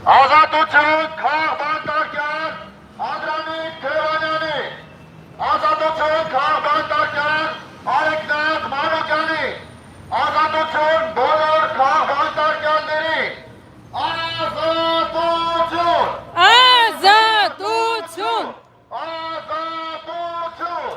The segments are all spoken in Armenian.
Ազատություն քաղաքական Անդրանիկ Թևանյանի, ազատություն քաղաքական Արեգնակ Մանուկյանի, ազատություն բոլոր քաղաքականների, ազատություն, ազատություն, ազատություն։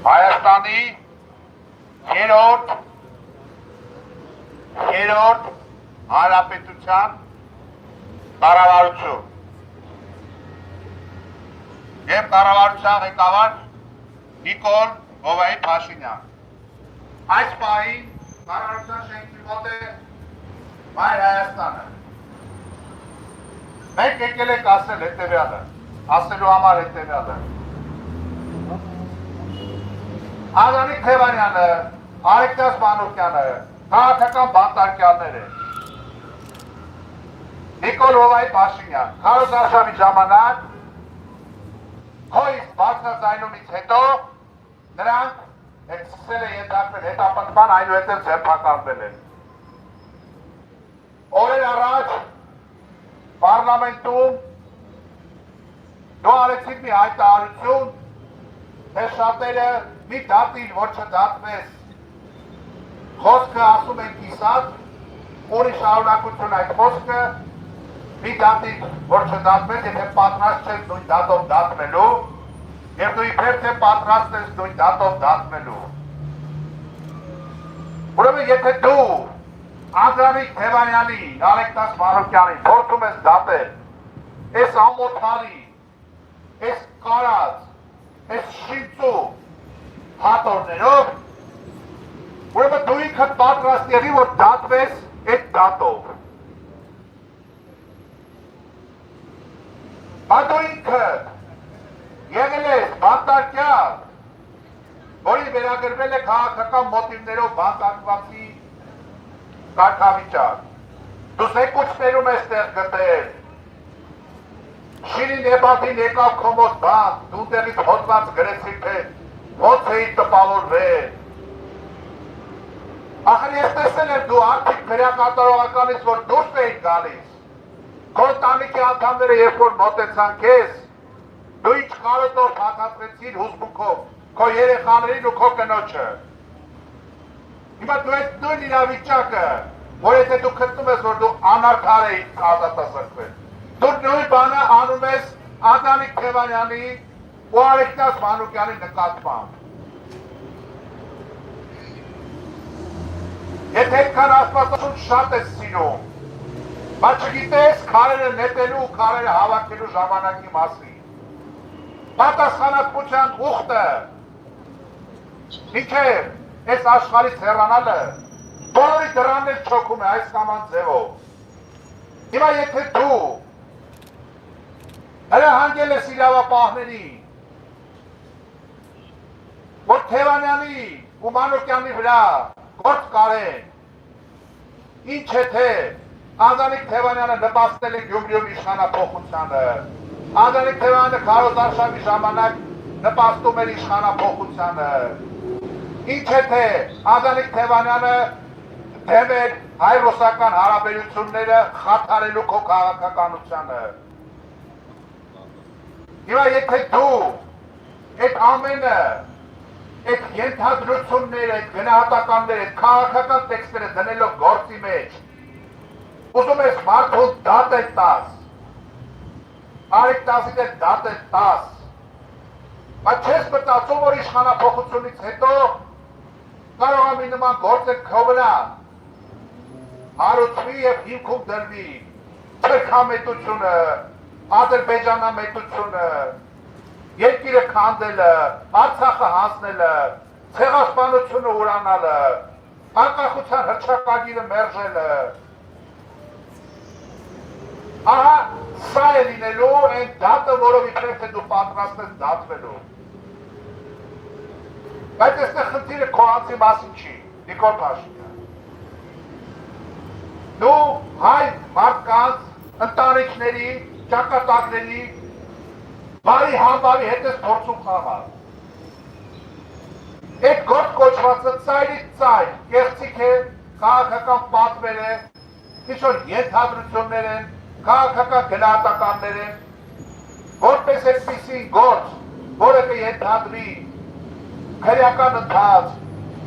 Հայաստանի երրորդ հանրապետության կառավարություն եւ կառավարության ղեկավար Նիկոլ Փաշինյան։ Այս պահին կառավարության շենքի մոտ է Մայր Հայաստանը։ Մենք եկել ենք ասել հետևյալը, ասելու համար հետևյալը։ Անդրանիկ Թևանյանը, Արեգնակ Մանուկյանը, քաղաքական բանտարկյալները, Նիկոլ Փաշինյան, քարոզարշավի ժամանակ հույս բարձրաձայնումից հետո նրանք սկսել է ենթարկվել հետապնդման, այնուհետև ձերբակալվել են։ Օրեր առաջ պարլամենտում դու արեցիք մի հայտարարություն, թե շատերը մի դատիր, որ չդատվես, խոսքը ասում են կիսատ, ունի շարունակություն այդ խոսքը, մի դատիր, որ չդատվես, եթե պատրաստ չես նույն դատով դատվելու, և դու իբրև թե պատրաստ ես նույն դատով դատվելու։ Ուրեմն եթե դու Անդրանիկ Թևանյանի, Արեգնակ Մանուկյանի փորձում ես դատել, այս ամոթարի այս կարած, այս շիմծու հատորներով, ուրեմն դու ինքդ պատրաստ եղի, որ դատվես այդ դատով։ Բա դու ինքդ եղել ես բանտարկյալ, որի վերագրվել է քաղաքական մոտիվներով բանտարկվածի կարգավիճակ։ Դու զեկուցներում ես տեղ գտել, Շիրին Էբադին եկավ քոմոս բան, դու տեղից հոտված գրեցի, թե ոնց էի տպավորվել։ Ախր ես տեսել եմ դու արդիկ քրեակատարողականից, որ դուրս էի գալիս, քո ընտանիքի անդամները երբ որ մոտեցան քեզ, դու ինչ կարոտով հակացրեցիր հուզմունքով, քո երեխաներին ու քո կնոջը։ Հիմա դու ես նույն իրավիճակը, որ եթե դու գտնում ես, որ դու անարդար էիր ազատազրկվել, դու նույն բանը անում ես Ադանիկ Թևանյանի ու Արեգնաս Մանուկյանի նկատմամբ։ Եթե այդքան Աստվածաշունչ շատ ես սիրում, բայց չգիտես քարերը նետելու ու քարերը հավաքելու ժամանակի մասին։ Պատասխանատվության ուխտը մինչև այս աշխարհից հեռանալը բոլորի դրանն էլ չոքում է այս կամ այն ձևով։ Հիմա եթե դու հրահանգել ես իրավապահներին, որ Թևանյանի ու Մանուկյանի վրա գործ կարեն, ինչ է թե Ադանիկ Թևանյանը նպաստել է Գյումրիում իշխանափոխությանը, Ադանիկ Թևանյանը քարոզարշավի ժամանակ նպաստում էր իշխանափոխությանը, ինչ է թե Ադանիկ Թևանյանը դեմ էր հայ-ռուսական հարաբերությունները խաթարելու քո քաղաքականությանը։ Հիմա եթե դու այդ ամենը, այդ ենթադրությունները, այդ գնահատականները, այդ քաղաքական տեքստերը դնելով գործի մեջ, ուզում ես մարդուն դատ է տաս, Արեգ 10-ից էլ դատ է տաս, բայց չես մտածում, որ իշխանափոխությունից հետո կարող է մի նման գործ է քո վրա հարուցվի և հիմքում դրվի թրքամետությունը, ադրբեջանամետությունը, երկիրը քանդելը, Արցախը հանձնելը, ցեղասպանությունը ուրանալը, անկախության հռչակագիրը մերժելը։ Ահա սա է լինելու այն դատը, որով իբրև թե դու պատրաստ ես դատվելու։ Բայց այստեղ խնդիրը քո անձի մասին չի, Նիկոլ Փաշինյան։ Դու հայ մարդկանց ընտանիքների, ճակատագրերի, բարի համբավի հետ ես փորձում խաղալ։ Այդ գործ կոչվածը ծայրից ծայր, կեղծիք է, քաղաքական պատվեր է, ինչ-որ ենթադրություններ են, քաղաքական գնահատականներ են, որպես այդպիսի գործ, որը կենթադրի քրեական ընթաց,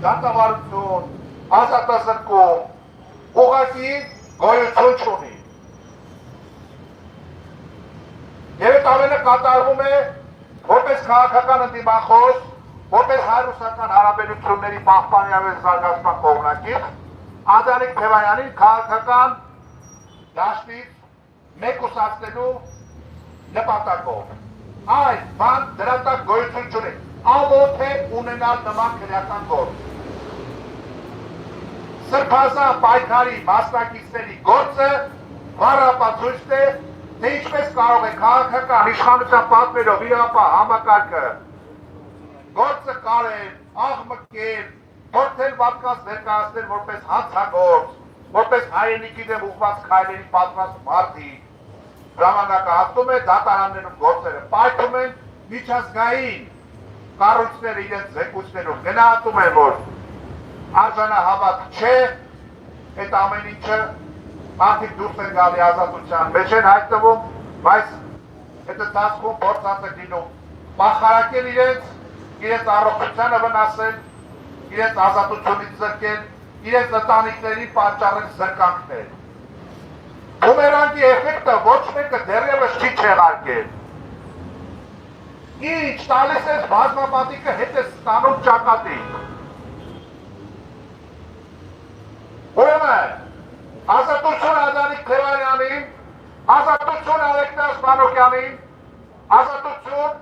դատավարություն, ազատազրկում, ուղղակի գոյություն չունի։ Եվ այդ ամենը կատարվում է որպես քաղաքական ընդդիմախոս, որպես հայ-ռուսական հարաբերությունների պահպանության և զարգացման կողմնակից, Ադանիկ Թևանյանին քաղաքական դաշտից մեկուսացնելու նպատակով։ Այս բան դրա տակ գոյություն չունի, ամոթ է ունենալ նման քրեական գործ։ Սրբազան պայքարի մասնակիցների գործը բառապացույց է, թե ինչպես կարող է քաղաքական իշխանության պատվերով իրավապահ համակարգը գործը կարել, աղմկել, փորձել մարդկանց ներկայացնել որպես հանցագործ, որպես հայրենիքի դեմ ուղղված քայլերի պատրաստ մարդիկ, ժամանակահատում է դատարաններում գործերը, պայթում են միջազգային կառույցները իրենց զեկույցներում, գնահատում են, որ արժանահավատ չէ, այդ ամեն ինչը մարդիկ դուրս են գալի ազատության մեջ են հայտնվում, բայց այդ ընթացքում փորձած է լինում պախարակել իրենց առողջությանը վնասել, իրենց ազատությունից զրկել, իրենց ընտանիքներին պատճառել զրկանքներ։ Բումերանգի էֆեկտը ոչ մեկը դեռևս չի չեղարկել։ Ինչ տալիս ես բազմապատիկը հետ է ստանում ճակատին։ Ուրեմն, ազատություն Ադանիկ Թևանյանին, ազատություն Արեգնաս Մանուկյանին, ազատություն,